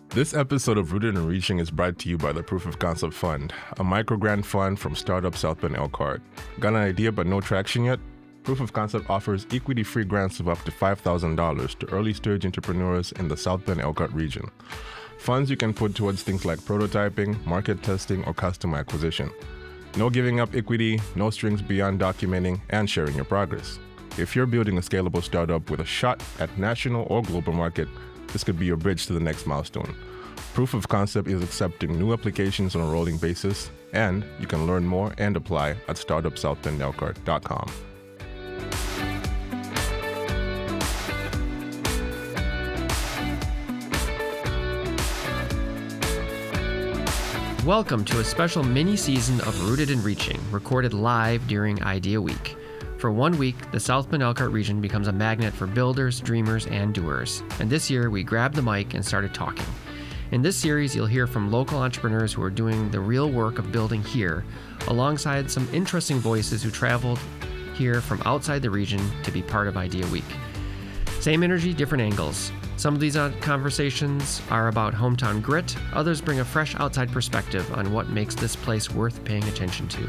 This episode of Rooted and Reaching is brought to you by the Proof of Concept Fund, a microgrant fund from startup South Bend Elkhart. Got an idea but no traction yet? Proof of Concept offers equity-free grants of up to $5,000 to early-stage entrepreneurs in the South Bend Elkhart region. Funds you can put towards things like prototyping, market testing, or customer acquisition. No giving up equity, no strings beyond documenting and sharing your progress. If you're building a scalable startup with a shot at national or global market, this could be your bridge to the next milestone. Proof of Concept is accepting new applications on a rolling basis, and you can learn more and apply at startupsoutbendelkhart.com. Welcome to a special mini-season of Rooted and Reaching, recorded live during Idea Week. For 1 week, the South Bend Elkhart region becomes a magnet for builders, dreamers, and doers. And this year, we grabbed the mic and started talking. In this series, you'll hear from local entrepreneurs who are doing the real work of building here, alongside some interesting voices who traveled here from outside the region to be part of Idea Week. Same energy, different angles. Some of these conversations are about hometown grit, others bring a fresh outside perspective on what makes this place worth paying attention to.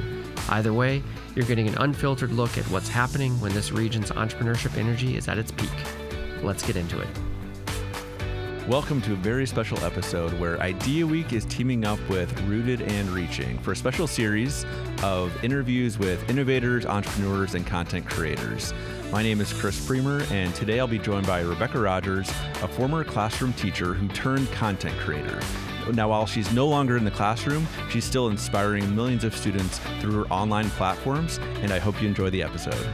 Either way, you're getting an unfiltered look at what's happening when this region's entrepreneurship energy is at its peak. Let's get into it. Welcome to a very special episode where Idea Week is teaming up with Rooted and Reaching for a special series of interviews with innovators, entrepreneurs, and content creators. My name is Chris Premer, and today I'll be joined by Rebecca Rogers, a former classroom teacher who turned content creator. Now, while she's no longer in the classroom, she's still inspiring millions of students through her online platforms, and I hope you enjoy the episode.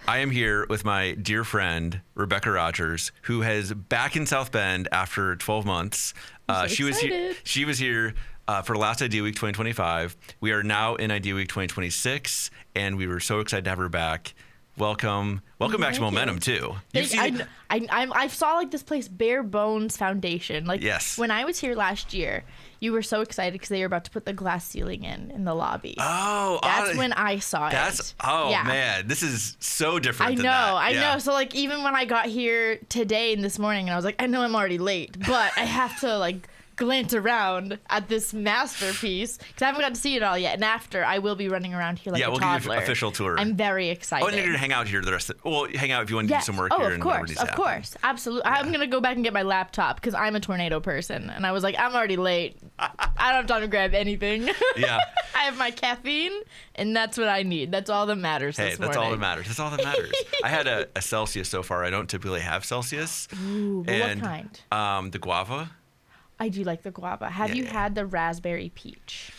I am here with my dear friend, Rebecca Rogers, who is back in South Bend after 12 months. She was here for last Idea Week 2025. We are now in Idea Week 2026, and we were so excited to have her back. Welcome back to Momentum too. I saw like this place bare bones foundation. Like yes. When I was here last year, you were so excited because they were about to put the glass ceiling in the lobby. Oh, that's when I saw it. Yeah. Man, this is so different. I know. So like even when I got here today and this morning, and I was like, I know I'm already late, but I have to like glance around at this masterpiece because I haven't got to see it all yet. And after, I will be running around here like a toddler. Yeah, we'll give you an official tour. I'm very excited. Oh, and you're going to hang out here the rest of the... Well, hang out if you want to do some work here. Of course. Absolutely. Yeah. I'm going to go back and get my laptop because I'm a tornado person. And I was like, I'm already late. I don't have time to grab anything. Yeah. I have my caffeine, and that's what I need. That's all that matters this morning. That's all that matters. I had a Celsius so far. I don't typically have Celsius. Ooh, but what kind? The guava. I do like the guava. Have you had the raspberry peach?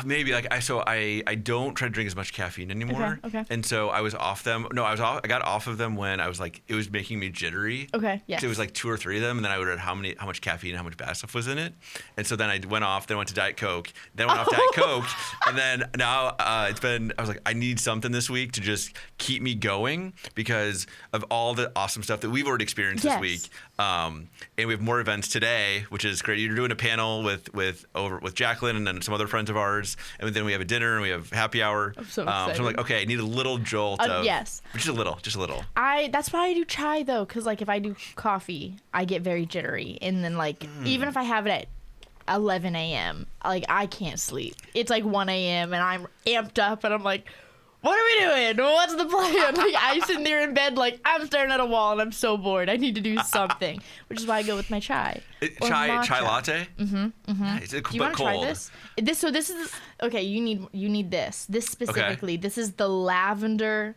Maybe I don't try to drink as much caffeine anymore. Okay. And so I was off them. No, I got off of them when I was like, it was making me jittery. Okay. Yes. So it was like 2 or 3 of them, and then I would read how much caffeine and how much bad stuff was in it. And so then I went off, then went to Diet Coke, then went off Diet Coke, and then now I was like, I need something this week to just keep me going because of all the awesome stuff that we've already experienced this week. And we have more events today, which is great. You're doing a panel with Jacqueline and then some other friends of ours. And then we have a dinner and we have happy hour. I'm so excited. So I'm like, okay, I need a little jolt of... Yes. Just a little. That's why I do chai, though, because, like, if I do coffee, I get very jittery. And then, like, even if I have it at 11 a.m., like, I can't sleep. It's, like, 1 a.m., and I'm amped up, and I'm like... What are we doing? What's the plan? Like, I'm sitting there in bed like, I'm staring at a wall and I'm so bored. I need to do something, which is why I go with my chai. Chai latte? Mm-hmm. Nice. Do you want to try this? So this is, okay, you need this. This specifically, This is the lavender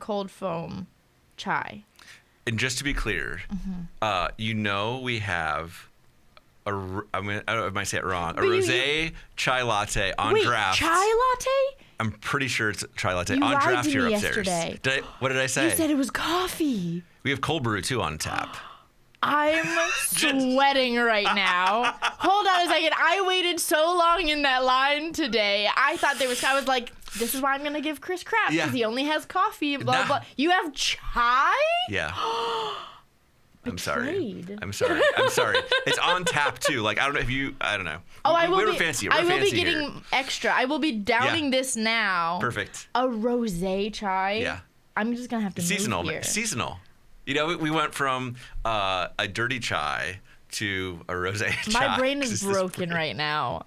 cold foam chai. And just to be clear, we have... I don't know if I might say it wrong. A Rosé chai latte on draft. Chai latte? I'm pretty sure it's chai latte you on lied draft to here me upstairs. Yesterday. What did I say? You said it was coffee. We have cold brew too on tap. I'm sweating right now. Hold on a second. I waited so long in that line today. I thought I was like, this is why I'm going to give Chris crap because he only has coffee. Blah, blah. You have chai? Yeah. I'm sorry. Betrayed. I'm sorry. It's on tap too. Like I don't know. Oh, We're fancy. I will be here. getting extra. I will be downing this now. Perfect. A rosé chai. Yeah. I'm just gonna have to seasonal. move here. Seasonal. You know, we went from a dirty chai to a rosé chai. My brain is broken right now.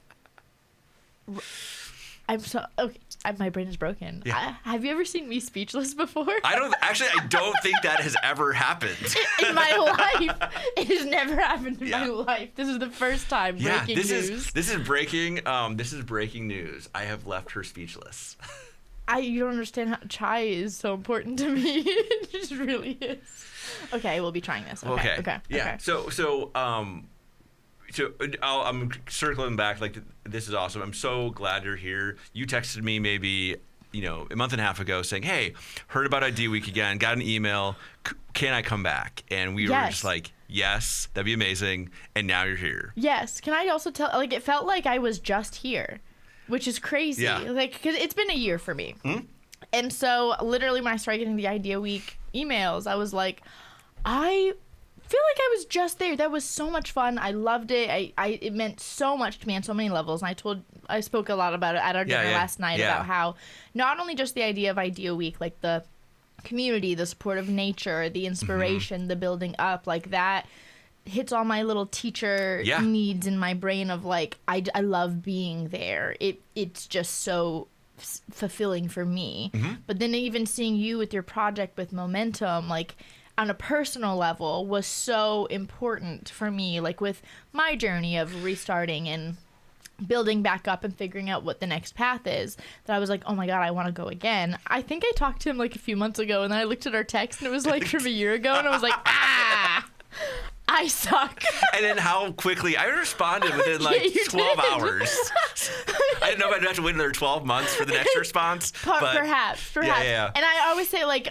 I'm so okay. My brain is broken. Yeah. Have you ever seen me speechless before? I don't think that has ever happened. In my life. It has never happened in my life. This is the first time breaking news. This is breaking news. I have left her speechless. You don't understand how chai is so important to me. It just really is. Okay, we'll be trying this. Okay. Yeah. Okay. So I'm circling back. Like, this is awesome. I'm so glad you're here. You texted me maybe, a month and a half ago saying, hey, heard about Idea Week again, got an email. Can I come back? And we were just like, yes, that'd be amazing. And now you're here. Yes. Can I also tell, it felt like I was just here, which is crazy. Yeah. Because it's been a year for me. Mm-hmm. And so literally when I started getting the Idea Week emails, I was like, I feel like I was just there. That was so much fun. I loved it. It meant so much to me on so many levels. And I spoke a lot about it at our dinner last night about how not only just the idea of Idea Week, like the community, the support of nature, the inspiration, the building up, like that hits all my little teacher needs in my brain of like, I love being there. It's just so fulfilling for me. But then even seeing you with your project with Momentum, like, on a personal level was so important for me, like with my journey of restarting and building back up and figuring out what the next path is, that I was like, oh my God, I want to go again. I think I talked to him like a few months ago, and then I looked at our text and it was like from a year ago, and I was like, I suck. And then how quickly I responded within 12 hours. I didn't know if I'd have to wait another 12 months for the next response. Perhaps. Yeah. And I always say, like,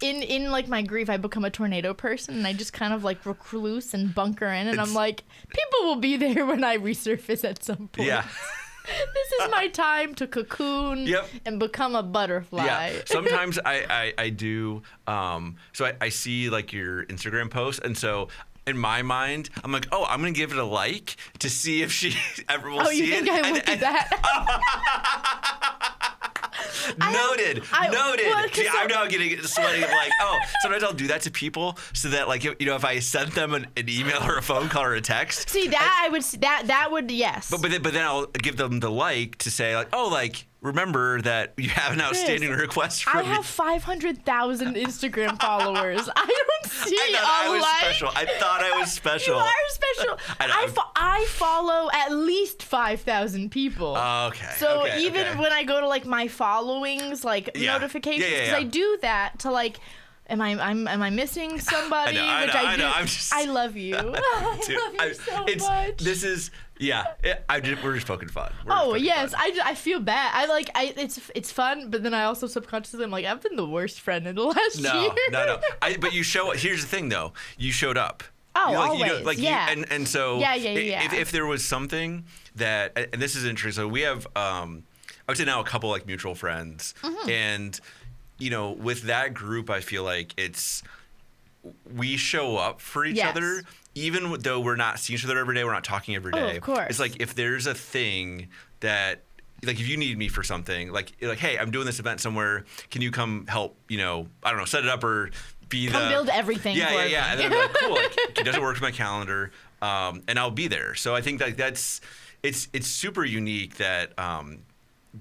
in like my grief, I become a tornado person, and I just kind of like recluse and bunker in, and I'm like, people will be there when I resurface at some point. Yeah. This is my time to cocoon and become a butterfly. Yeah. Sometimes I do. So I see like your Instagram post, and so in my mind, I'm like, oh, I'm going to give it a like to see if she ever will see it. Oh, you think I look at that? Noted. Well, see, I'm now getting sweaty. Like, oh, sometimes I'll do that to people so that, like, if I sent them an email or a phone call or a text. See, that would yes. But then I'll give them the like to say, like, oh, like, remember that you have an outstanding request from me. I have 500,000 Instagram followers. I don't see special. I thought I was special. You are special. I follow at least 5,000 people. Okay. So even when I go to like my followings, like notifications, because I do that to like, am I missing somebody? I know. I love you. I love you so much. This is. Yeah, we're just poking fun. Yes, I feel bad. It's fun, but then I also subconsciously I'm like, I've been the worst friend in the last year. No. But you show. Here's the thing, though. You showed up. Oh, always. And so. Yeah. If there was something that, and this is interesting. So we have, I would say now a couple like mutual friends, and with that group, I feel like we show up for each other. Even though we're not seeing each other every day, we're not talking every day. Oh, of course. It's like if there's a thing that, like if you need me for something, like hey, I'm doing this event somewhere. Can you come help? I don't know, set it up or come build everything. Yeah. And then I'm like, cool. Like, it doesn't work with my calendar, and I'll be there. So I think it's super unique that.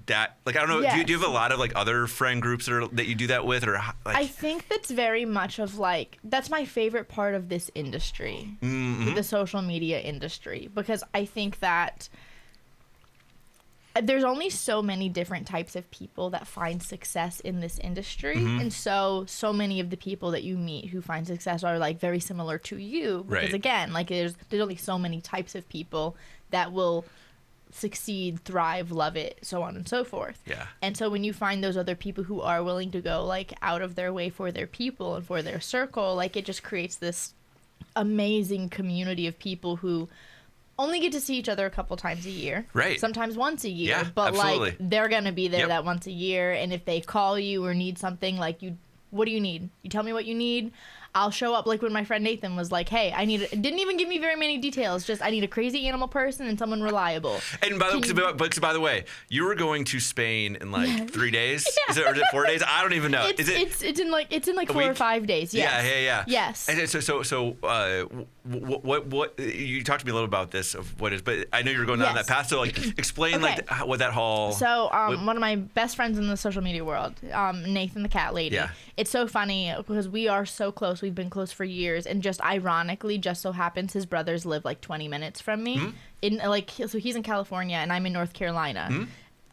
That like I don't know. Do you have a lot of like other friend groups that you do that with, or like? I think that's very much of like that's my favorite part of this industry, the social media industry, because I think that there's only so many different types of people that find success in this industry, and so many of the people that you meet who find success are like very similar to you, because again, like there's only so many types of people that will succeed, thrive, love it, so on and so forth. Yeah. And so when you find those other people who are willing to go like out of their way for their people and for their circle, like it just creates this amazing community of people who only get to see each other a couple times a year. Right. Sometimes once a year. Yeah, but absolutely. like they're gonna be there that once a year, and if they call you or need something, like what do you need? You tell me what you need. I'll show up. Like when my friend Nathan was like, hey, didn't even give me very many details. Just I need a crazy animal person and someone reliable. And by the way, you were going to Spain in like 3 days? Yeah. Is it 4 days? I don't even know. It's in like 4 or 5 days. Yes. Yeah. Yes. And so what you talked to me a little about this of what is, but I know you were going down that path. So like explain like what that whole. So one of my best friends in the social media world, Nathan the cat lady. Yeah. It's so funny because we are so close. We've been close for years, and just ironically, just so happens his brothers live like 20 minutes from me. So he's in California and I'm in North Carolina.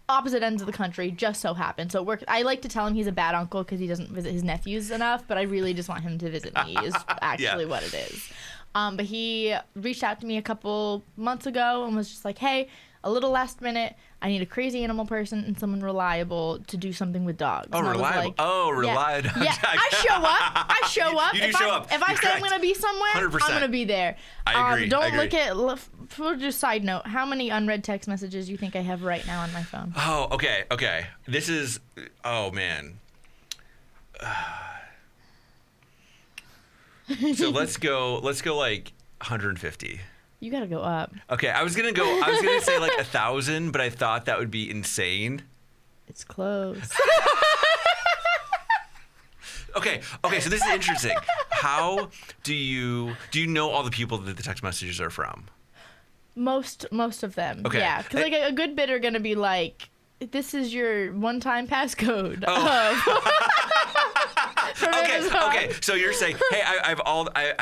Opposite ends of the country, just so happens. So I like to tell him he's a bad uncle because he doesn't visit his nephews enough, but I really just want him to visit me is actually what it is. But he reached out to me a couple months ago and was just like, hey, a little last minute, I need a crazy animal person and someone reliable to do something with dogs. Oh, reliable. Reliable. Yeah, I show up. You do show up. If I say I'm going to be somewhere, 100%. I'm going to be there. I agree. Look at, for just side note, how many unread text messages do you think I have right now on my phone? Oh, okay. This is, oh man. So let's go like 150. You gotta go up. Okay, I was gonna say like 1,000, but I thought that would be insane. It's close. Okay, so this is interesting. How do you know all the people that the text messages are from? Most of them. Okay. Yeah, because like a good bit are gonna be like, this is your one-time passcode. Okay. So you're saying, hey, I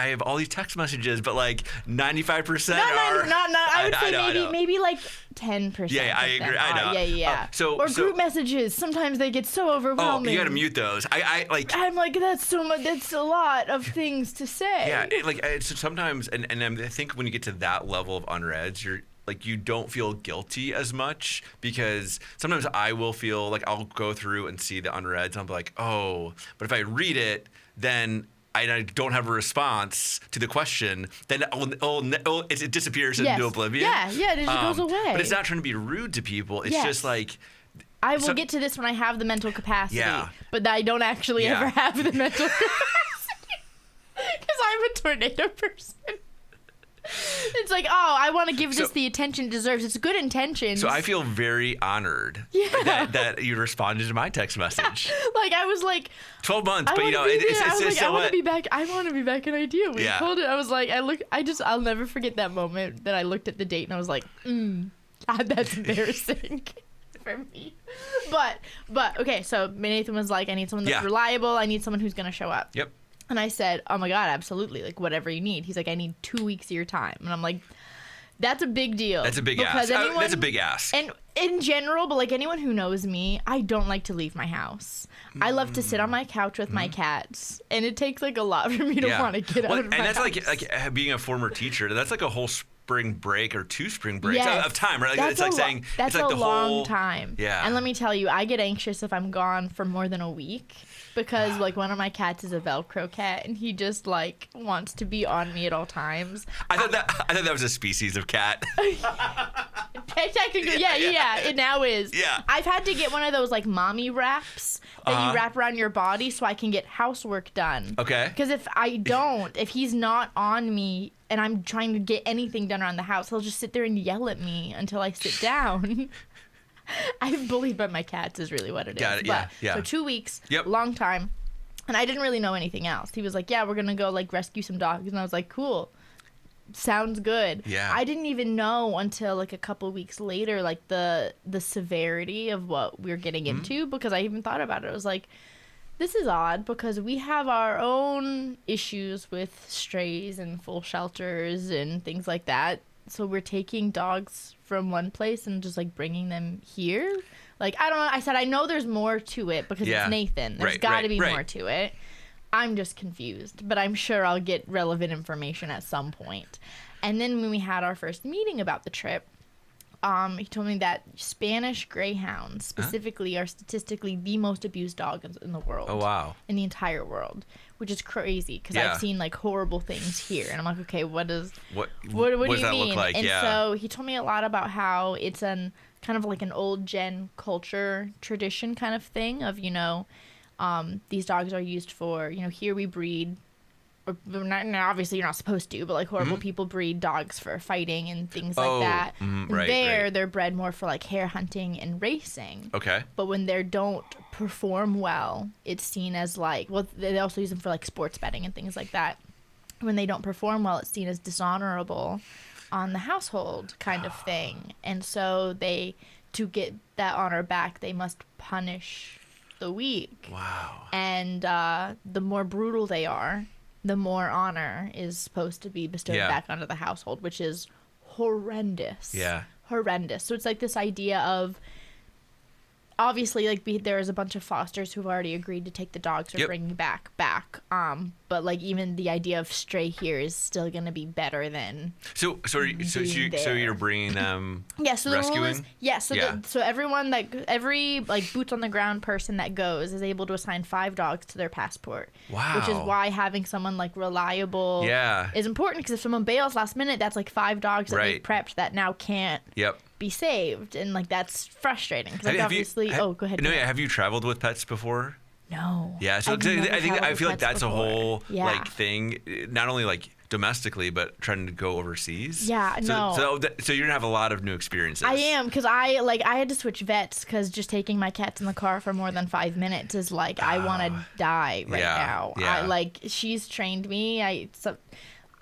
have all these text messages, but like 95% are. Not. I would say maybe like 10%. Yeah, I agree. I know. Yeah. Group messages. Sometimes they get so overwhelming. Oh, you gotta mute those. I'm like, that's so much. That's a lot of things to say. Yeah, so sometimes, and I think when you get to that level of unreads, you're. Like you don't feel guilty as much because sometimes I will feel like I'll go through and see the unreads and I'll be like, oh, but if I read it, then I don't have a response to the question, then it disappears into oblivion. Yeah, it just goes away. But it's not trying to be rude to people. It's just like. I will get to this when I have the mental capacity, but I don't actually ever have the mental capacity because I'm a tornado person. It's like, oh, I want to give this the attention it deserves. It's good intentions. So I feel very honored that you responded to my text message. Like I was like 12 months, but it's I want to be back. I want to be back in Idea Week. Yeah. Hold it. I was like, I'll never forget that moment that I looked at the date and I was like, that's embarrassing for me. But okay, so Nathan was like, I need someone that's reliable. I need someone who's gonna show up. Yep. And I said, oh my God, absolutely. Like, whatever you need. He's like, I need 2 weeks of your time. And I'm like, that's a big deal. That's a big ask. That's a big ask. And in general, but like anyone who knows me, I don't like to leave my house. I love to sit on my couch with my cats. And it takes like a lot for me to want to get out of my house. And that's like being a former teacher, that's like a whole spring break or 2 spring breaks of time, right? Like, that's it's like saying that's it's like a long time. Yeah. And let me tell you, I get anxious if I'm gone for more than a week. Because like one of my cats is a Velcro cat and he just like wants to be on me at all times. I thought that was a species of cat. Technically, yeah, it now is. Yeah. I've had to get one of those like mommy wraps that you wrap around your body so I can get housework done. Okay. Because if he's not on me and I'm trying to get anything done around the house, he'll just sit there and yell at me until I sit down. I'm bullied by my cats is really what it is. Got it, yeah. So 2 weeks, long time. And I didn't really know anything else. He was like, yeah, we're going to go like rescue some dogs. And I was like, cool. Sounds good. Yeah. I didn't even know until like a couple weeks later, like the severity of what we were getting into because I even thought about it. I was like, this is odd because we have our own issues with strays and full shelters and things like that. So we're taking dogs from one place and just like bringing them here. Like, I don't know. I said, I know there's more to it because it's Nathan. There's got to be more to it. I'm just confused, but I'm sure I'll get relevant information at some point. And then when we had our first meeting about the trip, he told me that Spanish Greyhounds specifically are statistically the most abused dogs in the world. Oh, wow. In the entire world, which is crazy because I've seen like horrible things here. And I'm like, okay, what do you mean? Look like? And so he told me a lot about how it's kind of like an old gen culture tradition kind of thing of, these dogs are used for, here we breed obviously you're not supposed to, but like horrible people breed dogs for fighting and things like that. Right. They're bred more for like hare hunting and racing. Okay. But when they don't perform well, it's seen as like, well, they also use them for like sports betting and things like that. When they don't perform well, it's seen as dishonorable on the household kind of thing. And so to get that honor back, they must punish the weak. Wow. And the more brutal they are, the more honor is supposed to be bestowed back onto the household, which is horrendous. Yeah. Horrendous. So it's like this idea of, obviously, like there's a bunch of fosters who've already agreed to take the dogs or bringing back. But like even the idea of stray here is still going to be better than. So you're bringing them. Yeah. So rescuing. So every like boots on the ground person that goes is able to assign 5 dogs to their passport. Wow. Which is why having someone like reliable is important, because if someone bails last minute, that's like 5 dogs that they've prepped that now can't. Be saved, and like that's frustrating because go ahead. No, have you traveled with pets before? No. Yeah, so I feel like that's a whole like thing, not only like domestically, but trying to go overseas. Yeah, so you're gonna have a lot of new experiences. I am, because I had to switch vets because just taking my cats in the car for more than 5 minutes is like I want to die now. Yeah. She's trained me.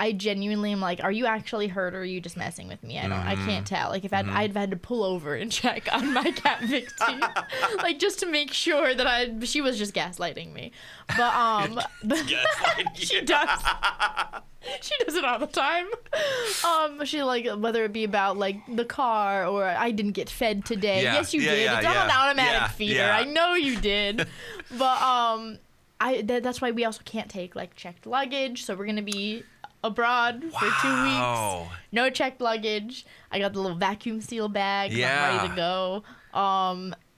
I genuinely am like, are you actually hurt or are you just messing with me? I can't tell. Like if I'd had to pull over and check on my cat Vixie, like just to make sure that she was just gaslighting me. But she does. She does it all the time. She like, whether it be about like the car or I didn't get fed today. Yes, you did. It's on an automatic feeder. I know you did. But that's why we also can't take like checked luggage. So we're gonna be abroad for 2 weeks. No checked luggage. I got the little vacuum seal bag. I'm ready to go.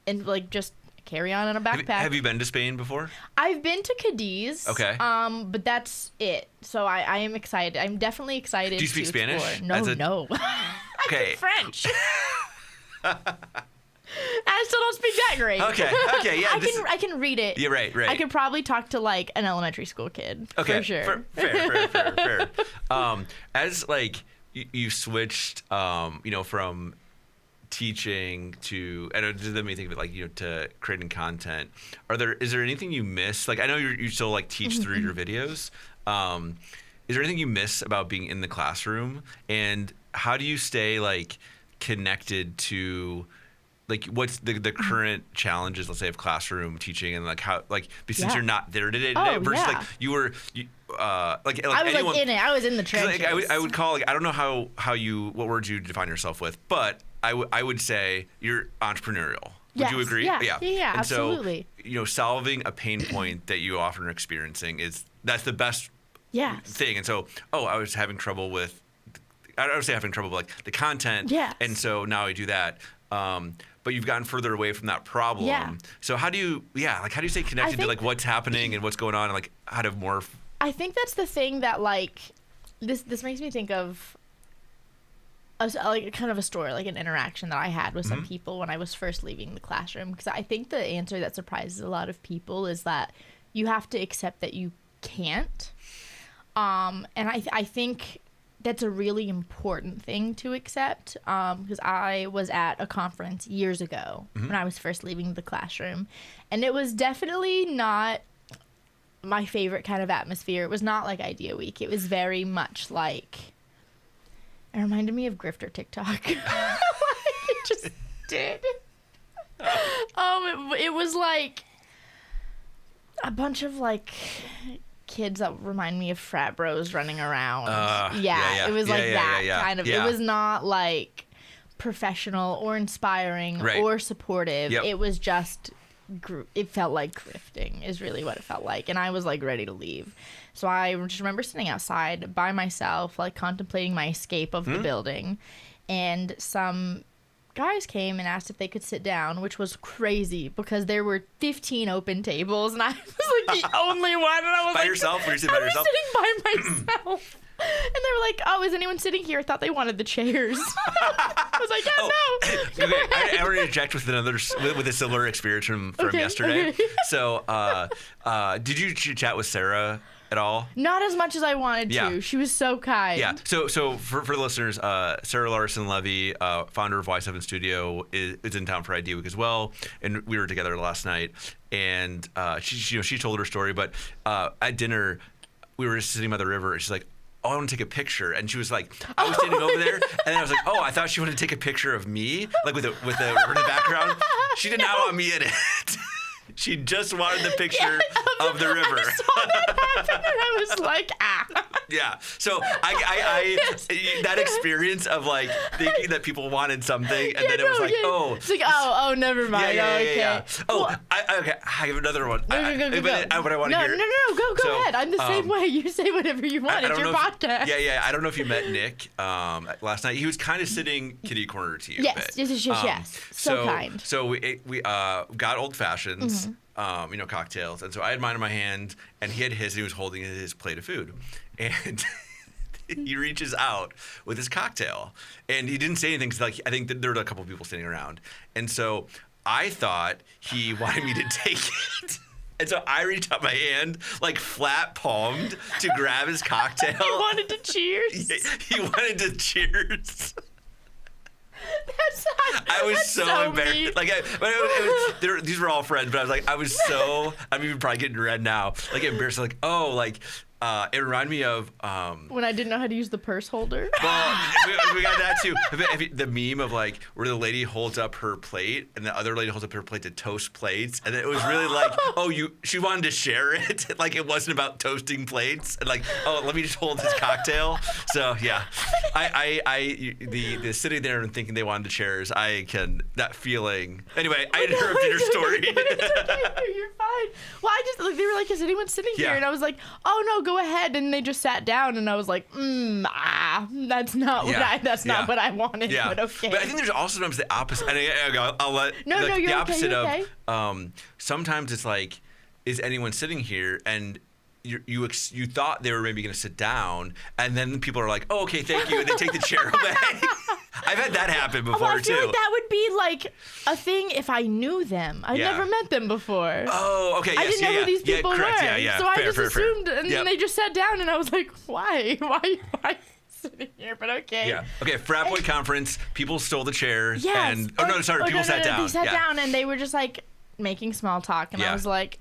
And like just carry on in a backpack. Have you been to Spain before? I've been to Cadiz. Okay. But that's it. So I am excited. I'm definitely excited. Do you speak Spanish? Explore. No. Okay. I speak French. I still don't speak that great. Okay, yeah. I can read it. Yeah, right. I could probably talk to like an elementary school kid. Okay, for sure. Fair. As like you switched, from teaching to, and it just made me think of it like to creating content. Is there anything you miss? Like I know you still like teach through your videos. Is there anything you miss about being in the classroom, and how do you stay like connected to like what's the current challenges, let's say, of classroom teaching, and like how since you're not there today versus like you were I was anyone, like in it. I was in the trenches. Like, I would call I don't know what words you define yourself with, but I would say you're entrepreneurial. Would you agree? Yeah, and absolutely. So solving a pain point that you often are experiencing that's the best thing. And so I was having trouble with. I don't say having trouble, but like the content. Yes. And so now I do that. But you've gotten further away from that problem. Yeah. So how do you stay connected to like what's happening and what's going on and like how to morph? I think that's the thing that like this makes me think of like kind of a story, like an interaction that I had with some people when I was first leaving the classroom. Because I think the answer that surprises a lot of people is that you have to accept that you can't. And I think that's a really important thing to accept, because I was at a conference years ago when I was first leaving the classroom, and it was definitely not my favorite kind of atmosphere. It was not like Idea Week. It was very much like, it reminded me of Grifter TikTok. Like, it just did. It was like a bunch of like kids that remind me of frat bros running around. It was like that kind of. It was not like professional or inspiring or supportive. It was just it felt like grifting is really what it felt like, and I was like ready to leave. So I just remember sitting outside by myself, like contemplating my escape of the building, and some guys came and asked if they could sit down, which was crazy because there were 15 open tables and I was like the only one, and I was by yourself? Were you sitting by yourself? I was sitting by myself. And they were like, "Oh, is anyone sitting here?" I thought they wanted the chairs. I was like, "Yeah, no." Okay, I want to interject with a similar experience from yesterday. Okay. So, did you chat with Sarah? at all? Not as much as I wanted to. She was so kind. Yeah. So for the listeners, Sarah Larson Levy, founder of Y7 Studio, is in town for Idea Week as well, and we were together last night. And she told her story, but at dinner, we were just sitting by the river, and she's like, "Oh, I want to take a picture," and she was like, "I was standing over there," and then I was like, "Oh, I thought she wanted to take a picture of me, like with the river in the background." She did not want me in it. She just wanted the picture of the river. I saw that happen, and I was like, Yeah. So I that experience of like thinking that people wanted something, and then it was like, oh, it's like, oh, never mind. Yeah. Oh, well, I have another one. Go. What I want to hear. No, go ahead. I'm the same way. You say whatever you want. It's your podcast. I don't know if you met Nick last night. He was kind of sitting kitty corner to you. Yes. So kind. So we got old fashions. Cocktails. And so I had mine in my hand, and he had his, and he was holding his plate of food. And he reaches out with his cocktail, and he didn't say anything because, I think there were a couple of people standing around. And so I thought he wanted me to take it. And so I reached out my hand, flat palmed, to grab his cocktail. He wanted to cheers. He wanted to cheers. I was so embarrassed. These were all friends, but I was I'm even probably getting red now. Embarrassed. It reminded me of when I didn't know how to use the purse holder. Well, we got that too. The meme of where the lady holds up her plate and the other lady holds up her plate to toast plates, and it was really she wanted to share it. It wasn't about toasting plates, and let me just hold this cocktail. So yeah, the sitting there and thinking they wanted to chairs. That feeling. Anyway, I interrupted your story. It's okay. You're fine. Well, I just they were like, "Is anyone sitting here?" And I was like, "Oh no, go ahead." And they just sat down, and I was like, that's not what I wanted. Yeah. But okay. But I think there's also sometimes the opposite. And I'll let you're the opposite okay. of sometimes it's is anyone sitting here? And you thought they were maybe going to sit down, and then people are like, "Oh, okay, thank you," and they take the chair away. I've had that happen before I feel too. Like that would be a thing if I knew them. I've never met them before. Oh, okay. Yes, I didn't know who these people were. Yeah, so fair, I just assumed, and then they just sat down, and I was like, why sitting here? But okay. Yeah. Okay. Frat boy conference. People stole the chairs. Yes. And people sat down. They sat down, and they were just making small talk, and I was like,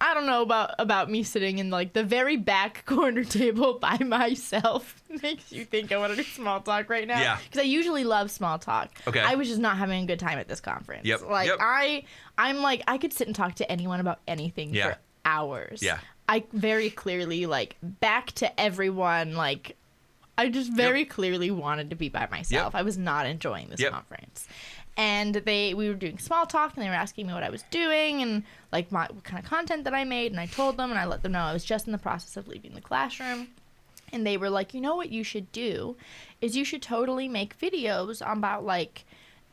I don't know about me sitting in the very back corner table by myself. Makes you think I want to do small talk right now. Yeah. Because I usually love small talk. Okay. I was just not having a good time at this conference. Yep. I'm I could sit and talk to anyone about anything for hours. Yeah. I very clearly back to everyone I just very clearly wanted to be by myself. Yep. I was not enjoying this conference. And we were doing small talk, and they were asking me what I was doing and what kind of content that I made, and I told them, and I let them know I was just in the process of leaving the classroom. And they were like, you know what you should do is you should totally make videos about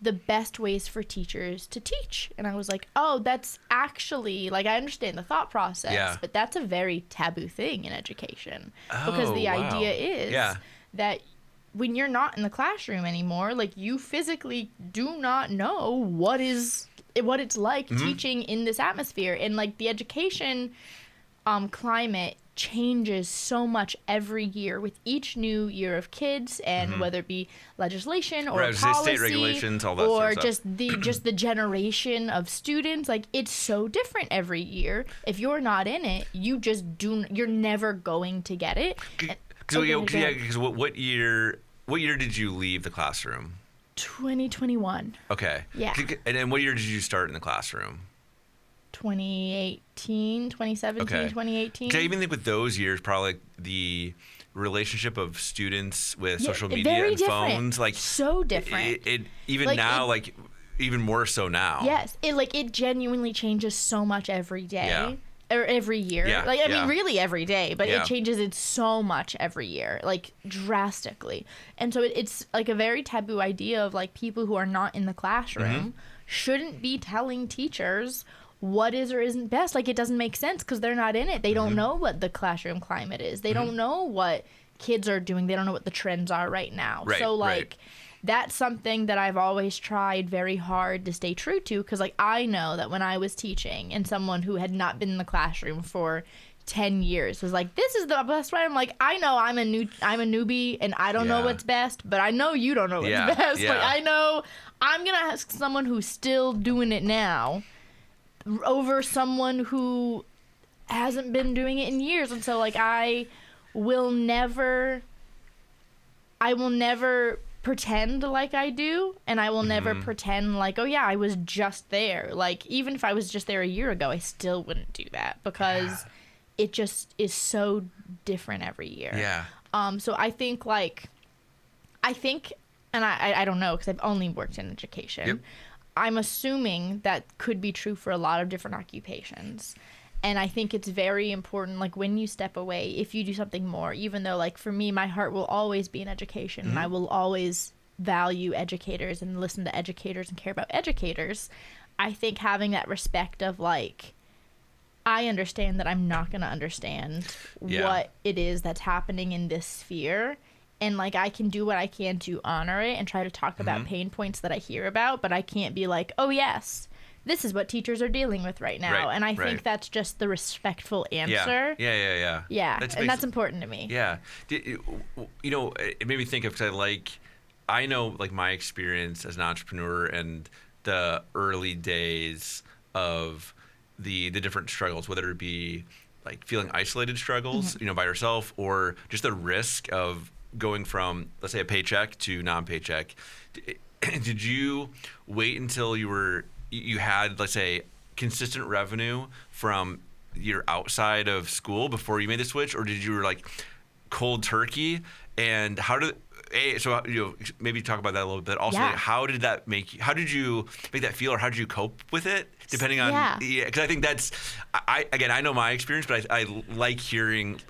the best ways for teachers to teach. And I was like, oh, that's actually I understand the thought process, but that's a very taboo thing in education. Because the idea is that when you're not in the classroom anymore, you physically do not know what it's like teaching in this atmosphere. And the education climate changes so much every year with each new year of kids, and whether it be legislation or policy, state regulations, all that or sort of stuff. just the generation of students, it's so different every year. If you're not in it, you're never going to get it. Because what year did you leave the classroom? 2021. Okay. Yeah. And then what year did you start in the classroom? 2017, 2018. I even think with those years, probably the relationship of students with social media and different. phones, so different. It even now, even more so now. Yes, it genuinely changes so much every day. Yeah. Or every year. Yeah, I mean, really every day, but Yeah. it changes it so much every year, drastically. And so it's a very taboo idea of people who are not in the classroom shouldn't be telling teachers what is or isn't best. It doesn't make sense because they're not in it. They don't know what the classroom climate is. They don't know what kids are doing. They don't know what the trends are right now. Right, so right. That's something that I've always tried very hard to stay true to, because I know that when I was teaching and someone who had not been in the classroom for 10 years was like, this is the best way. I'm like, I know I'm a newbie and I don't know what's best, but I know you don't know what's best. Yeah. Like, I know I'm gonna ask someone who's still doing it now over someone who hasn't been doing it in years. And so like I will never pretend like I do, and I will never pretend like, oh yeah, I was just there. Like, even if I was just there a year ago, I still wouldn't do that because it just is so different every year. Yeah. So I think, and I don't know because I've only worked in education. Yep. I'm assuming that could be true for a lot of different occupations. And I think it's very important, like, when you step away, if you do something more, even though, like, for me, my heart will always be in education, and I will always value educators and listen to educators and care about educators. I think having that respect of, like, I understand that I'm not going to understand what it is that's happening in this sphere. And, like, I can do what I can to honor it and try to talk about pain points that I hear about, but I can't be like, oh, yes, this is what teachers are dealing with right now. And I think that's just the respectful answer. Yeah. That's important to me. Yeah. You know, it made me think of, because I know, like, my experience as an entrepreneur and the early days of the different struggles, whether it be, like, feeling isolated struggles, you know, by yourself, or just the risk of going from, let's say, a paycheck to non-paycheck. Did you wait until you had, let's say, consistent revenue from your outside of school before you made the switch, or did you were like cold turkey? And how did maybe talk about that a little bit. Also, how did that make you? How did you make that feel, or how did you cope with it? Depending on, because I think that's, I know my experience, but I like hearing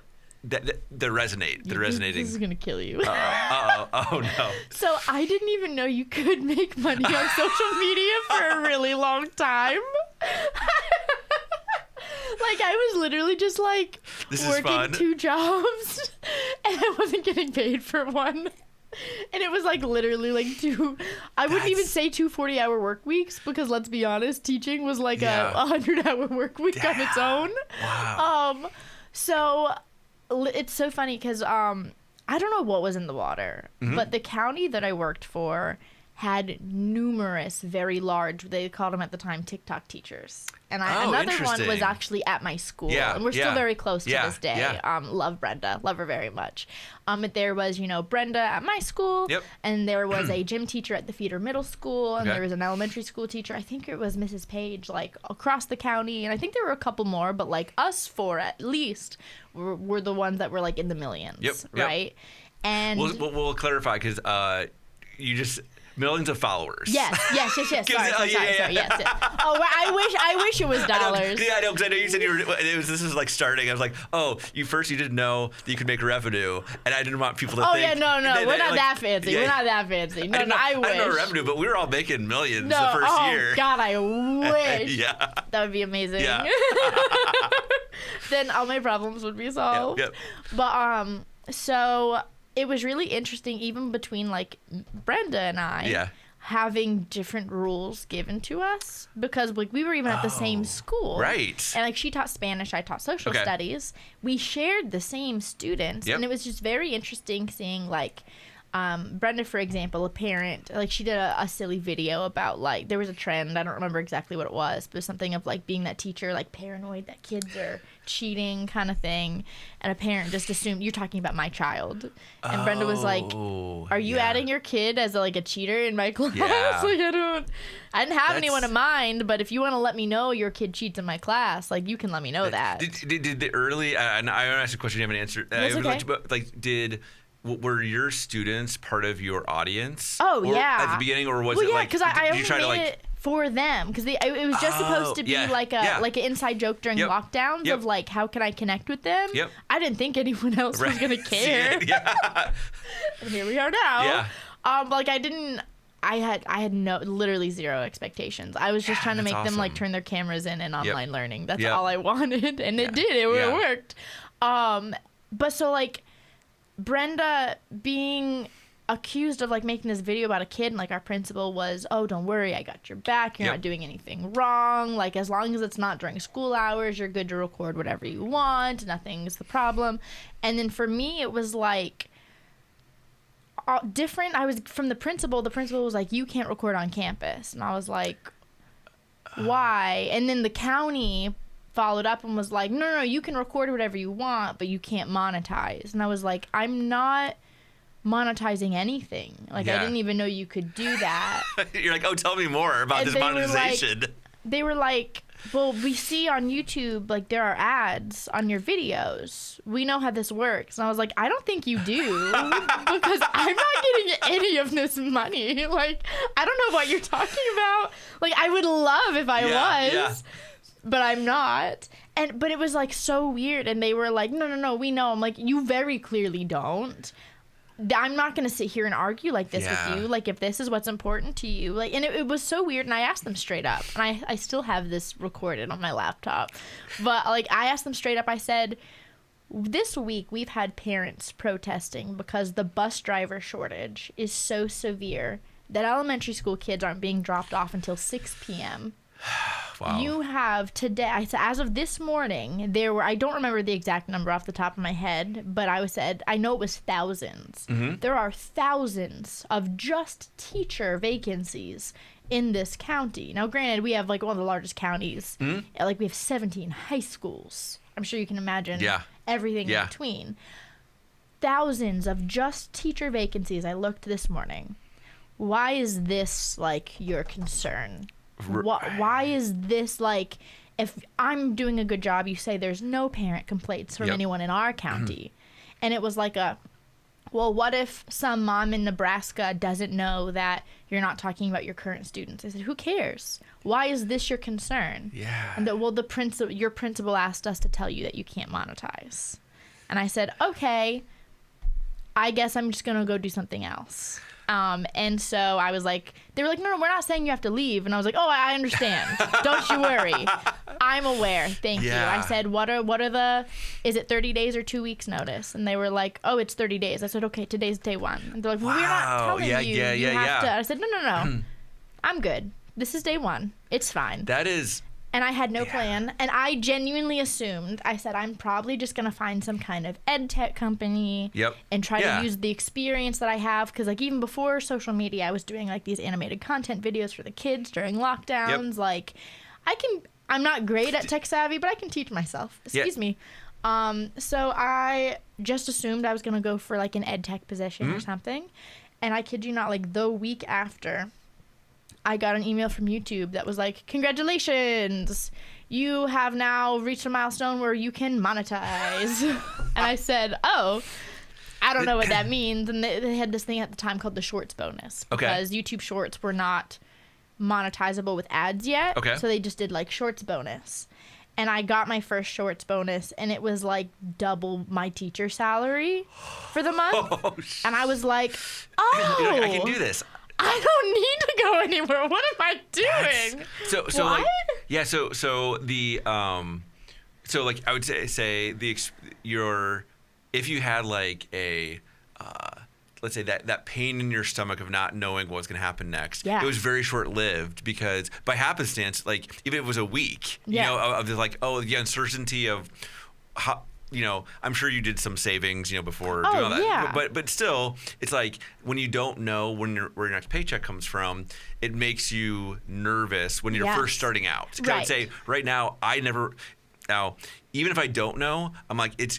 that resonating. This is gonna kill you. Oh no. So I didn't even know you could make money on social media for a really long time. Like, I was literally just like working 2 jobs and I wasn't getting paid for one. And it was like literally like I wouldn't even say 2 40-hour work weeks, because let's be honest, teaching was like a 100-hour work week on its own. Wow. So it's so funny because I don't know what was in the water, but the county that I worked for had numerous very large, they called them at the time TikTok teachers. And another one was actually at my school. And we're still very close to this day. Love Brenda. Love her very much. But there was, Brenda at my school. And there was a gym teacher at the Feeder Middle School. And there was an elementary school teacher. I think it was Mrs. Page, like, across the county. And I think there were a couple more, but, like, us 4 at least were the ones that were, like, in the millions. Right? And we'll clarify, because you just... millions of followers. Yes. Sorry. Yes. Oh, I wish it was dollars. I know, because I know you said this is like starting. I was like, oh, you didn't know that you could make revenue, and I didn't want people to think. Oh yeah, no, we're not that fancy. We're not that fancy. No, I wish. I know revenue, but we were all making millions the first year. Oh God, I wish. That would be amazing. Yeah. Then all my problems would be solved. But so it was really interesting, even between, like, Brenda and I, having different rules given to us, because, like, we were even at the same school. Right. And, like, she taught Spanish, I taught social studies. We shared the same students, and it was just very interesting seeing, like, Brenda, for example, a parent, like, she did a silly video about, like, there was a trend, I don't remember exactly what it was, but it was something of, like, being that teacher, like, paranoid that kids are cheating kind of thing, and a parent just assumed, you're talking about my child, and Brenda was like, are you adding your kid as a cheater in my class? Like, I didn't have anyone in mind, but if you want to let me know your kid cheats in my class, like, you can let me know that. Did the early, and I asked a question you haven't answered, were your students part of your audience? At the beginning, or was it like? Because I only made it for them, because it was just supposed to be like an inside joke during lockdowns of, like, how can I connect with them? I didn't think anyone else was gonna care. And here we are now. Like, I had literally zero expectations. I was just trying to make them like turn their cameras in and online learning. That's all I wanted, and it did. It worked. But so, like, Brenda being accused of like making this video about a kid, and like our principal was, oh, don't worry, I got your back, you're Yep. not doing anything wrong, like as long as it's not during school hours, you're good to record whatever you want, nothing's the problem. And then for me it was like different. I was from the principal was like, you can't record on campus, and I was like, why? And then the county followed up and was like, no, you can record whatever you want, but you can't monetize. And I was like, I'm not monetizing anything. Like, I didn't even know you could do that. You're like, oh, tell me more about this monetization. They were like, well, we see on YouTube, like, there are ads on your videos. We know how this works. And I was like, I don't think you do, because I'm not getting any of this money. Like, I don't know what you're talking about. Like, I would love if I was, but I'm not. But it was, like, so weird. And they were like, no, we know. I'm like, you very clearly don't. I'm not going to sit here and argue like this with you. Like, if this is what's important to you. Like, and it was so weird. And I asked them straight up. And I still have this recorded on my laptop. But, like, I asked them straight up. I said, this week we've had parents protesting because the bus driver shortage is so severe that elementary school kids aren't being dropped off until 6 p.m. Wow. You have today, as of this morning, there were, I don't remember the exact number off the top of my head, but I know it was thousands. Mm-hmm. There are thousands of just teacher vacancies in this county. Now, granted, we have like one of the largest counties. Mm-hmm. Like, we have 17 high schools. I'm sure you can imagine everything in between. Thousands of just teacher vacancies. I looked this morning. Why is this like your concern? Why is this like, if I'm doing a good job, you say there's no parent complaints from anyone in our county. And it was like well, what if some mom in Nebraska doesn't know that you're not talking about your current students? I said, who cares? Why is this your concern? Yeah. And your principal asked us to tell you that you can't monetize. And I said, okay, I guess I'm just going to go do something else. And so I was like, they were like, no, we're not saying you have to leave. And I was like, oh, I understand. Don't you worry. I'm aware. Thank you. I said, is it 30 days or 2 weeks notice? And they were like, oh, it's 30 days. I said, okay, today's day 1. And they're like, well, we're not telling you. You have to. I said, no. I'm good. This is day 1. It's fine. That is. And I had no plan. And I genuinely assumed, I said, I'm probably just going to find some kind of ed tech company and try to use the experience that I have. Because, like, even before social media, I was doing, like, these animated content videos for the kids during lockdowns. Like, I'm not great at tech savvy, but I can teach myself. Excuse me. So I just assumed I was going to go for, like, an ed tech position or something. And I kid you not, like, the week after, I got an email from YouTube that was like, congratulations, you have now reached a milestone where you can monetize. And I said, oh, I don't know what that means. And they had this thing at the time called the Shorts bonus, because YouTube Shorts were not monetizable with ads yet. So they just did like Shorts bonus. And I got my first Shorts bonus, and it was like double my teacher salary for the month. And I was like, oh, I can do this. I don't need to go anywhere. What am I doing? So what? Like, so the so like I would say if you had like a let's say that pain in your stomach of not knowing what's going to happen next, it was very short lived, because by happenstance, like even if it was a week, you know, of the, like, oh, the uncertainty of how. You know, I'm sure you did some savings, you know, before doing all that. Yeah. But still, it's like when you don't know where your next paycheck comes from, it makes you nervous when you're first starting out. Right. I would say right now, even if I don't know, I'm like, it's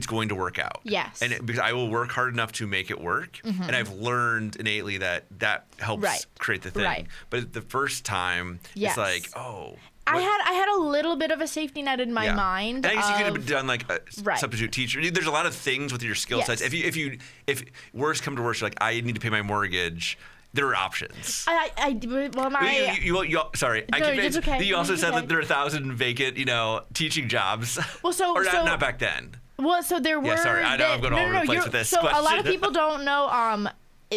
going to work out. Yes. And because I will work hard enough to make it work. Mm-hmm. And I've learned innately that helps create the thing. Right. But the first time, it's like, oh. I had a little bit of a safety net in my mind. And I guess you could have done like a substitute teacher. There's a lot of things with your skill sets. If worse come to worse, you're like, I need to pay my mortgage. There are options. Sorry. It's okay. You also said that there are 1,000 vacant, teaching jobs. Well, not back then. Well, so there were. Yeah, sorry. I know I'm going all over the place with this question. So a lot of people don't know.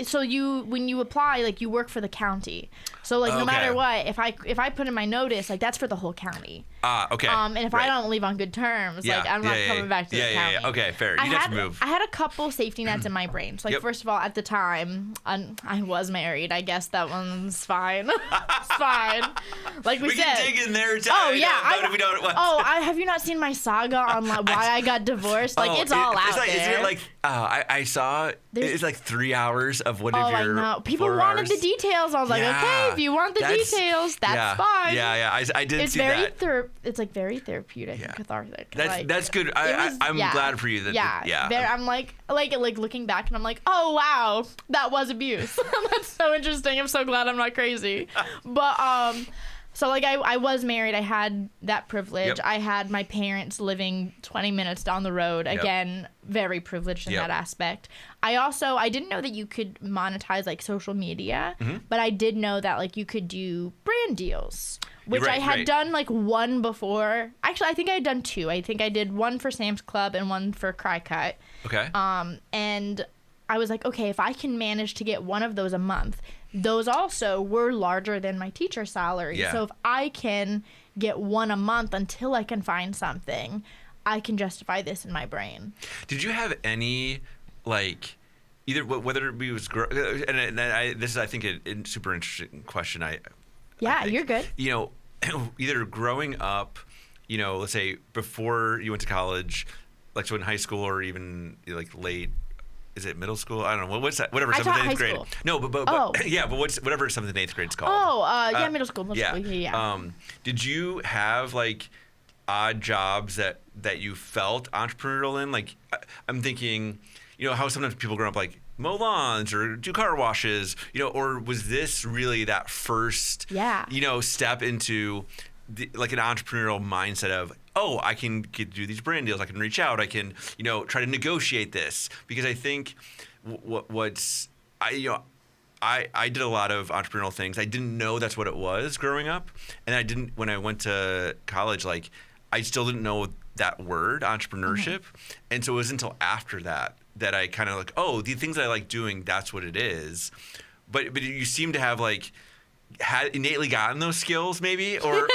So when you apply, like you work for the county. So like no matter what, if I put in my notice, like that's for the whole county. Okay. And if I don't leave on good terms, like I'm not coming back to the county. Yeah. Okay, fair. You'd have to move. I had a couple safety nets in my brain. So like first of all, at the time, I was married. I guess that one's fine. It's fine. Like we said. We can dig in there. Have you not seen my saga on like why I got divorced? Like it's all out there. Isn't it like I saw it's like 3 hours of one of your. I know. People wanted the details. I was like, okay, if you want the details, that's fine. Yeah. I did see that. It's like very therapeutic and cathartic. That's good. I'm glad for you. I'm like looking back and I'm like, oh wow, that was abuse. That's so interesting. I'm so glad I'm not crazy. But so like I was married. I had that privilege. I had my parents living 20 minutes down the road. Again, very privileged in that aspect. I didn't know that you could monetize like social media, but I did know that like you could do brand deals, which I had done like one before. Actually, I think I had done two. I think I did one for Sam's Club and one for Cry Cut. Okay. And I was like, okay, if I can manage to get one of those a month, those also were larger than my teacher salary. Yeah. So if I can get one a month until I can find something, I can justify this in my brain. Did you have any, like, either whether it was, this is, I think, a super interesting question. I think, you're good. You know, either growing up, you know, let's say before you went to college, like so in high school or even like late. Is it middle school? I don't know. What's that? Whatever, 7th and 8th grade. No, but whatever 7th and 8th grade's called. Middle school. Did you have like odd jobs that you felt entrepreneurial in? Like, I'm thinking, you know, how sometimes people grow up like mow lawns or do car washes, you know, or was this really that first, you know, step into like an entrepreneurial mindset of, oh, I can do these brand deals. I can reach out. I can, you know, try to negotiate this. Because I think I did a lot of entrepreneurial things. I didn't know that's what it was growing up. And when I went to college, like, I still didn't know that word, entrepreneurship. And so it was until after that I kind of like, oh, the things that I like doing, that's what it is. But you seem to have like, had innately gotten those skills maybe or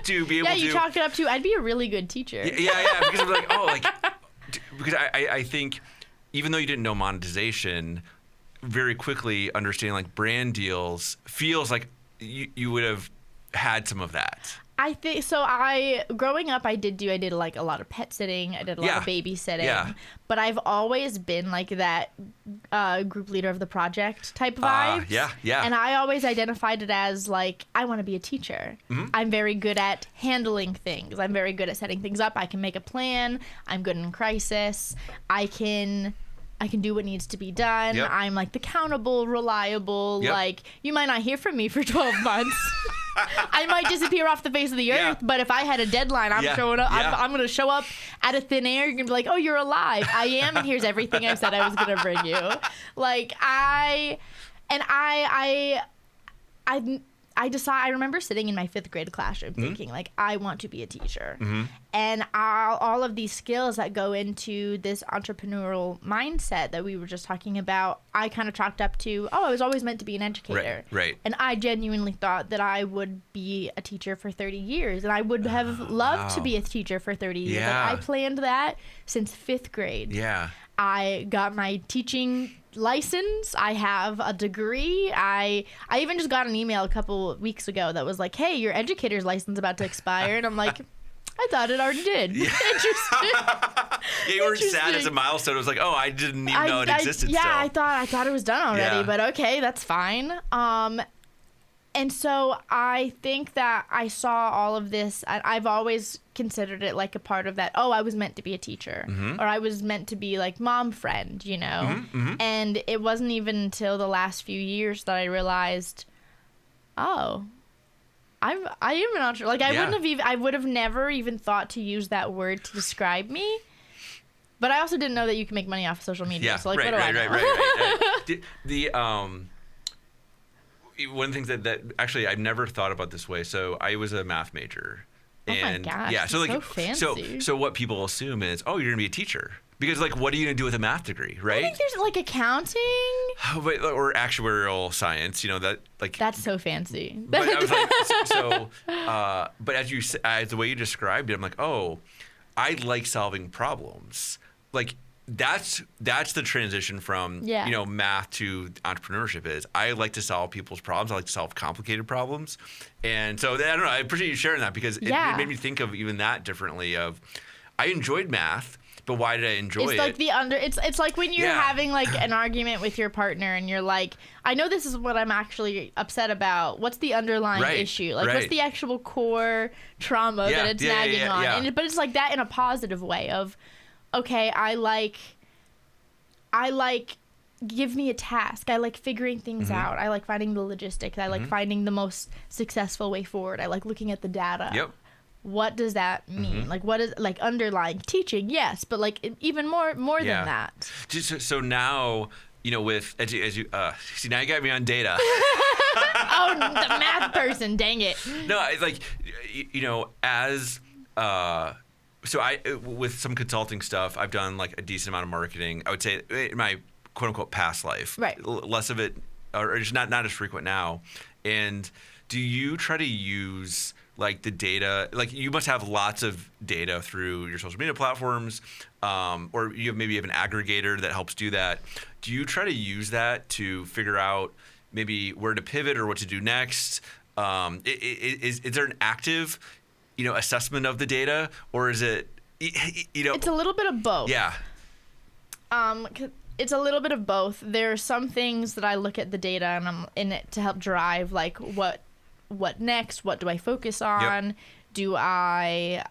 to be able to you chalk it up to I'd be a really good teacher. Because I'm like, oh, like, because I think even though you didn't know monetization, very quickly understanding like brand deals feels like you would have had some of that. I think so. Growing up, I did like a lot of pet sitting. I did a lot of babysitting. But I've always been like that group leader of the project type vibe. And I always identified it as like, I want to be a teacher. I'm very good at handling things. I'm very good at setting things up. I can make a plan. I'm good in crisis. I can do what needs to be done. I'm like the accountable, reliable. Like, you might not hear from me for 12 months. I might disappear off the face of the earth, but if I had a deadline, I'm showing up. I'm going to show up out of thin air. You're going to be like, oh, you're alive. I am, and here's everything I said I was going to bring you. Like, I remember sitting in my 5th grade classroom thinking, like, I want to be a teacher. And all of these skills that go into this entrepreneurial mindset that we were just talking about, I kind of chalked up to, I was always meant to be an educator. Right. And I genuinely thought that I would be a teacher for 30 years. And I would have loved to be a teacher for 30 years. Yeah. Like, I planned that since 5th grade. Yeah. I got my teaching license. I have a degree. I even just got an email a couple weeks ago that was like, hey, your educator's license about to expire. And I'm like, I thought it already did. Interesting. You were sad as a milestone. It was like, oh, I didn't even know it existed still. I thought it was done already, but okay, that's fine. And so I think that I saw all of this. I've always considered it like a part of that. Oh, I was meant to be a teacher, or I was meant to be like mom friend, you know. And it wasn't even until the last few years that I realized, oh, I am an entrepreneur. Like, I would have never even thought to use that word to describe me. But I also didn't know that you can make money off of social media. Yeah, so like, what do I know? The one of the things that actually I've never thought about this way. So I was a math major. And, oh my gosh! Yeah, so like, so fancy. So what people assume is, oh, you're gonna be a teacher. Because like, what are you going to do with a math degree, right? I think there's like accounting. Or actuarial science, that like. That's so fancy. But I was like, but as the way you described it, I'm like, oh, I like solving problems. Like that's the transition from math to entrepreneurship is I like to solve people's problems. I like to solve complicated problems. And so I don't know, I appreciate you sharing that because it made me think of even that differently of I enjoyed math, but why did I enjoy it? It's like it's like when you're having like an argument with your partner and you're like, I know this is what I'm actually upset about. What's the underlying issue? Like what's the actual core trauma that it's nagging on? And but it's like that in a positive way of, okay, I like give me a task. I like figuring things out. I like finding the logistics. I like finding the most successful way forward. I like looking at the data. Yep. What does that mean? Like, what is like underlying teaching? Yes, but like even more than that. So now, with as you see, now you got me on data. Oh, the math person! Dang it! No, it's like, as so I with some consulting stuff, I've done like a decent amount of marketing. I would say in my quote unquote past life, right? Less of it, or just not as frequent now. And do you try to use like the data, like you must have lots of data through your social media platforms, or maybe you have an aggregator that helps do that. Do you try to use that to figure out maybe where to pivot or what to do next? Is there an active, assessment of the data, or is it, It's a little bit of both. Yeah. It's a little bit of both. There are some things that I look at the data and I'm in it to help drive like what next? What do I focus on? Yep. Do I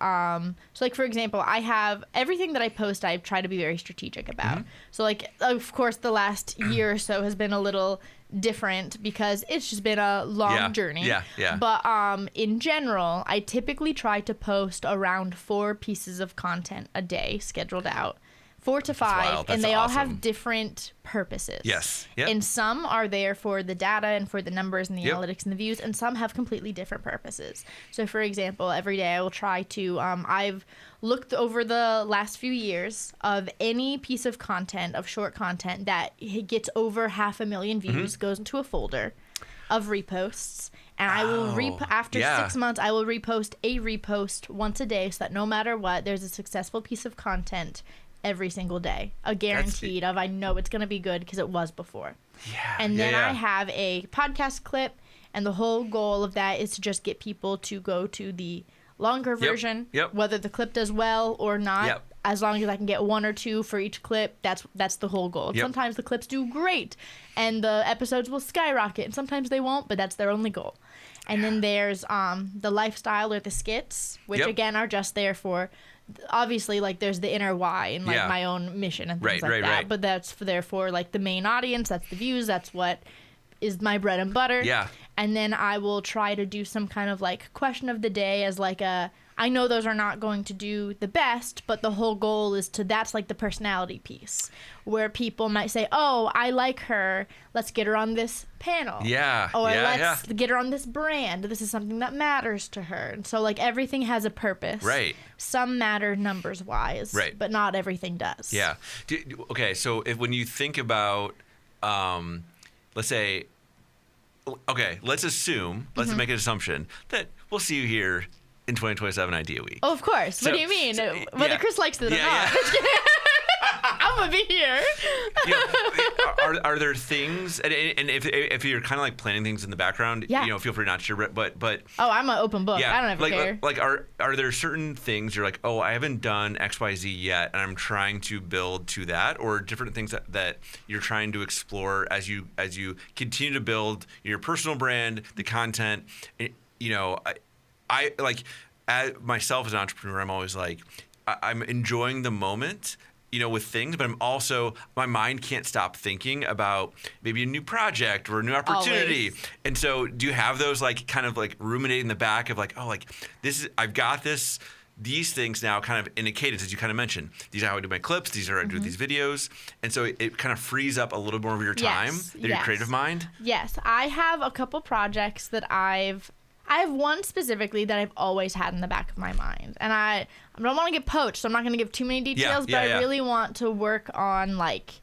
so like for example, I have everything that I post I try to be very strategic about. So like of course the last year or so has been a little different because it's just been a long journey. Yeah. But in general, I typically try to post around 4 pieces of content a day scheduled out. 4 to 5, and they all have different purposes. Yes. Yep. And some are there for the data and for the numbers and the analytics and the views, and some have completely different purposes. So, for example, every day I will try to, I've looked over the last few years of any piece of content, of short content, that gets over 500,000 views, goes into a folder of reposts. And I will after 6 months, I will repost a repost once a day so that no matter what, there's a successful piece of content every single day, a guaranteed of I know it's going to be good because it was before. And then I have a podcast clip, and the whole goal of that is to just get people to go to the longer version, whether the clip does well or not. As long as I can get 1 or 2 for each clip, that's the whole goal. Sometimes the clips do great, and the episodes will skyrocket, and sometimes they won't, but that's their only goal. And then there's the lifestyle or the skits, which again are just there for, obviously, like there's the inner why and like my own mission and things like that. But that's for like the main audience. That's the views. That's what is my bread and butter. Yeah. And then I will try to do some kind of like question of the day as like I know those are not going to do the best, but the whole goal is that's like the personality piece where people might say, oh, I like her. Let's get her on this panel. Yeah. Or let's get her on this brand. This is something that matters to her. And so like everything has a purpose. Right. Some matter numbers wise, but not everything does. Yeah. Okay. So when you think about, let's say, let's assume, let's make an assume that we'll see you here in 2027 Idea Week. Oh, of course. So, what do you mean? Whether Chris likes it or not. I'm going to be here. Are there things, and if you're kind of like planning things in the background, feel free not to share, but. Oh, I'm an open book. I don't ever care. Like, are there certain things you're like, oh, I haven't done XYZ yet, and I'm trying to build to that, or different things that you're trying to explore as you continue to build your personal brand, the content, I like, as myself as an entrepreneur, I'm always like, I'm enjoying the moment, with things, but I'm also, my mind can't stop thinking about maybe a new project or a new opportunity. Always. And so do you have those like kind of like ruminating in the back of like, oh, like I've got these things now kind of in a cadence, as you kind of mentioned. These are how I do my clips. These are how I do these videos. And so it kind of frees up a little more of your time, your creative mind. Yes. I have a couple projects that I've I have one specifically that I've always had in the back of my mind, and I don't want to get poached, so I'm not going to give too many details, but I really want to work on like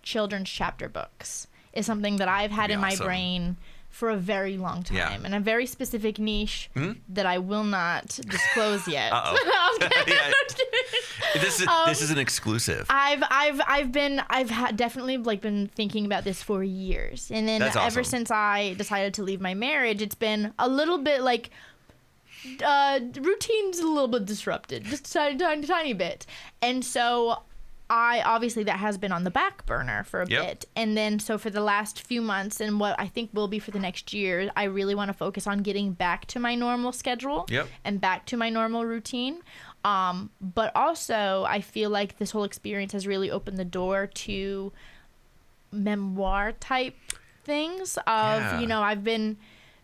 children's chapter books. Is something that I've had in my brain for a very long time, and a very specific niche that I will not disclose yet. This is an exclusive. I've definitely like been thinking about this for years, and then ever since I decided to leave my marriage, it's been a little bit like routine's a little bit disrupted, just a tiny bit, and so obviously that has been on the back burner for a bit. And then so for the last few months and what I think will be for the next year, I really want to focus on getting back to my normal schedule and back to my normal routine. But also I feel like this whole experience has really opened the door to memoir type things of, you know, I've been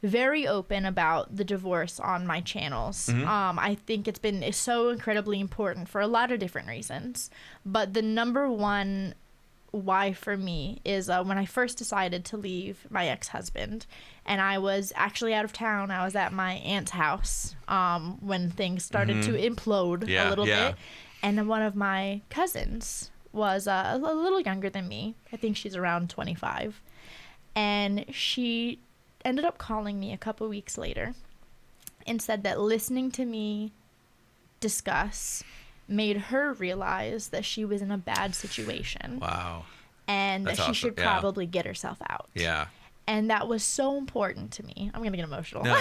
very open about the divorce on my channels. I think it's so incredibly important for a lot of different reasons. But the number one why for me is when I first decided to leave my ex-husband, and I was actually out of town. I was at my aunt's house when things started to implode a little bit. And then one of my cousins was a little younger than me. I think she's around 25. And she ended up calling me a couple weeks later and said that listening to me discuss made her realize that she was in a bad situation. Wow. And that she should probably get herself out. Yeah. And that was so important to me. I'm going to get emotional. No,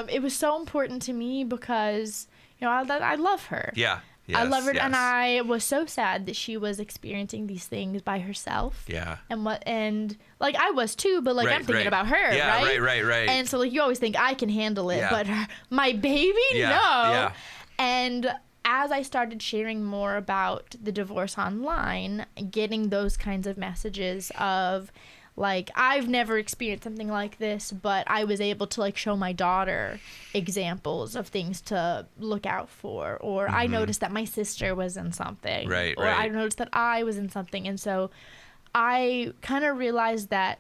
It was so important to me because, you know, I love her. Yeah. Yes, I love her, and I was so sad that she was experiencing these things by herself. Yeah. And like I was too, but like I'm thinking about her, right? Right. And so like you always think I can handle it, but my baby, no. Yeah. And as I started sharing more about the divorce online, getting those kinds of messages of like, I've never experienced something like this, but I was able to like show my daughter examples of things to look out for. Or I noticed that my sister was in something. Or I noticed that I was in something. And so I kind of realized that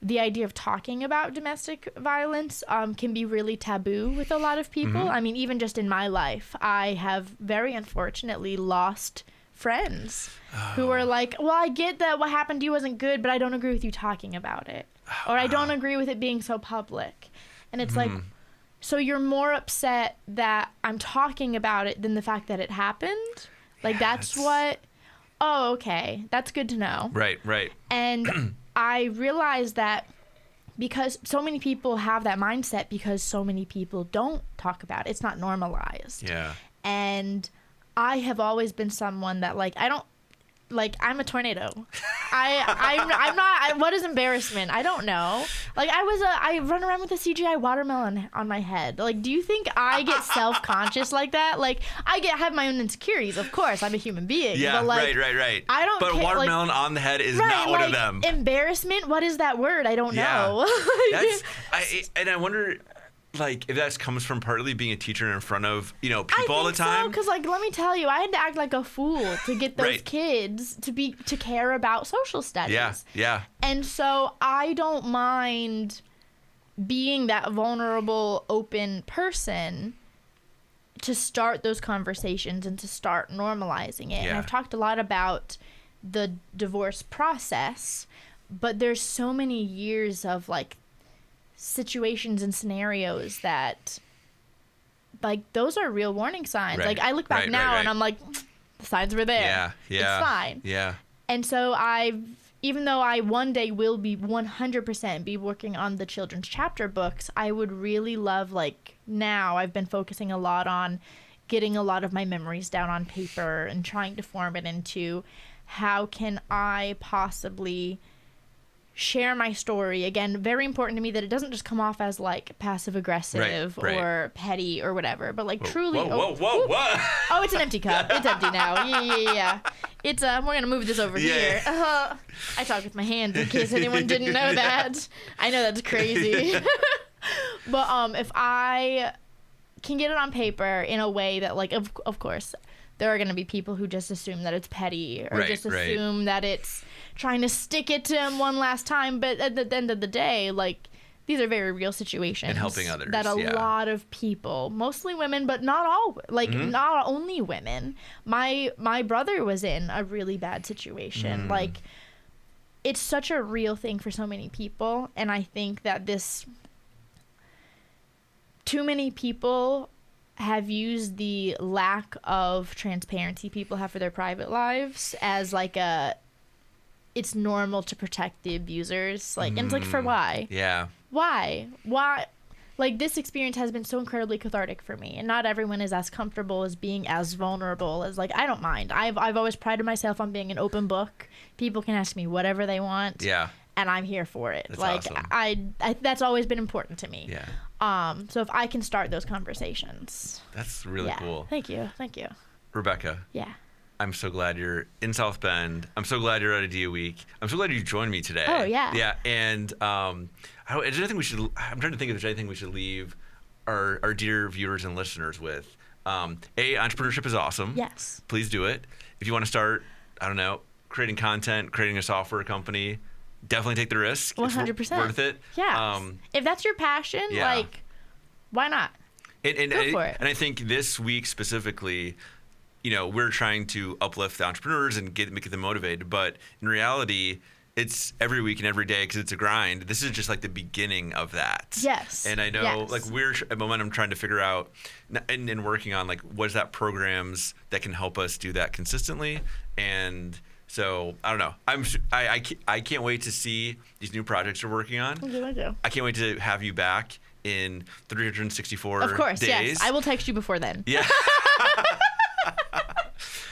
the idea of talking about domestic violence can be really taboo with a lot of people. I mean, even just in my life, I have very unfortunately lost friends who are like, well, I get that what happened to you wasn't good, but I don't agree with you talking about it. Or I don't agree with it being so public. And it's like, so you're more upset that I'm talking about it than the fact that it happened? Like, that's what... Oh, okay. That's good to know. Right. And I realized that because so many people have that mindset because so many people don't talk about it. It's not normalized. Yeah. And I have always been someone that I'm a tornado. I'm not. What is embarrassment? I don't know. Like I run around with a CGI watermelon on my head. Like, do you think I get self-conscious like that? Like I have my own insecurities. Of course, I'm a human being. Yeah, but like, right. I don't. But watermelon on the head is not one of them. Embarrassment. What is that word? I don't know. And I wonder. Like, if that comes from partly being a teacher in front of, people all the time. Because, like, let me tell you, I had to act like a fool to get those kids to care about social studies. Yeah. And so I don't mind being that vulnerable, open person to start those conversations and to start normalizing it. Yeah. And I've talked a lot about the divorce process, but there's so many years of, like, situations and scenarios that like those are real warning signs. Like I look back now and I'm like, the signs were there. Yeah. It's fine. Yeah. And so even though I one day will be 100% be working on the children's chapter books, I would really love, like now I've been focusing a lot on getting a lot of my memories down on paper and trying to form it into how can I possibly share my story. Again, very important to me that it doesn't just come off as like passive aggressive or petty or whatever, but like truly. Whoa. Oh, it's an empty cup. It's empty now. Yeah. It's we're gonna move this over here. I talk with my hands in case anyone didn't know that. I know that's crazy. But if I can get it on paper in a way that like of course there are going to be people who just assume that it's petty or just assume that it's trying to stick it to him one last time. But at the end of the day, like these are very real situations. And helping others, that a lot of people, mostly women, but not all, like not only women. My brother was in a really bad situation. Like, it's such a real thing for so many people, and I think that too many people have used the lack of transparency people have for their private lives as like it's normal to protect the abusers. Like, and it's like, for why? Yeah. Why? Like, this experience has been so incredibly cathartic for me, and not everyone is as comfortable as being as vulnerable as, like, I don't mind. I've always prided myself on being an open book. People can ask me whatever they want. Yeah. And I'm here for it. That's like, awesome. I that's always been important to me. Yeah. So if I can start those conversations. That's really cool. Thank you. Rebecca. Yeah. I'm so glad you're in South Bend. I'm so glad you're at Idea Week. I'm so glad you joined me today. Oh, yeah. Yeah, and I'm trying to think if there's anything we should leave our dear viewers and listeners with. Entrepreneurship is awesome. Yes. Please do it. If you want to start, I don't know, creating content, creating a software company, definitely take the risk. 100%. It's worth it. Yeah. If that's your passion, like, why not? Go for it. And I think this week specifically, you know, we're trying to uplift the entrepreneurs and make them motivated. But in reality, it's every week and every day because it's a grind. This is just like the beginning of that. Yes. And I know, like, we're at Momentum trying to figure out and working on, like, what is that programs that can help us do that consistently. And so I don't know. I can't wait to see these new projects you're working on. Thank you. I can't wait to have you back in 364 days. Of course, days. yes. I will text you before then. Yeah.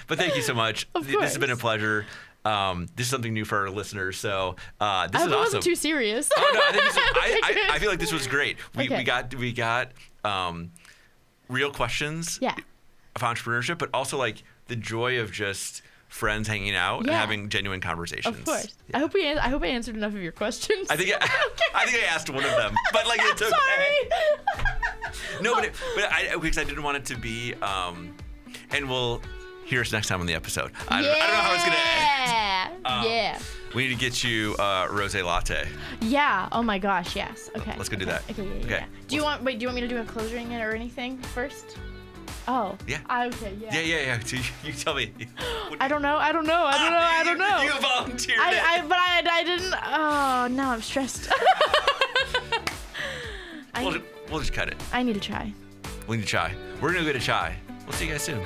But thank you so much. Of This course. has been a pleasure. This is something new for our listeners, so this is awesome. I wasn't too serious. Oh no, I feel like this was great. We got real questions of entrepreneurship, but also like the joy of just friends hanging out and having genuine conversations. Of course. Yeah. I hope I answered enough of your questions. I think I asked one of them, but like it's okay. Sorry. No, because I didn't want it to be and we'll hear us next time on the episode. I don't know how it's gonna end. We need to get you Rosé latte. Yeah. Oh my gosh. Yes. Okay. Let's go do that. Okay. Yeah. Do you want me to do a closing it or anything first? Oh. Yeah. Okay. Yeah. Yeah. So you tell me. I don't know. You volunteered. I didn't. Oh, now I'm stressed. We'll just cut it. I need a chai. We need a chai. We're gonna go get a chai. We'll see you guys soon.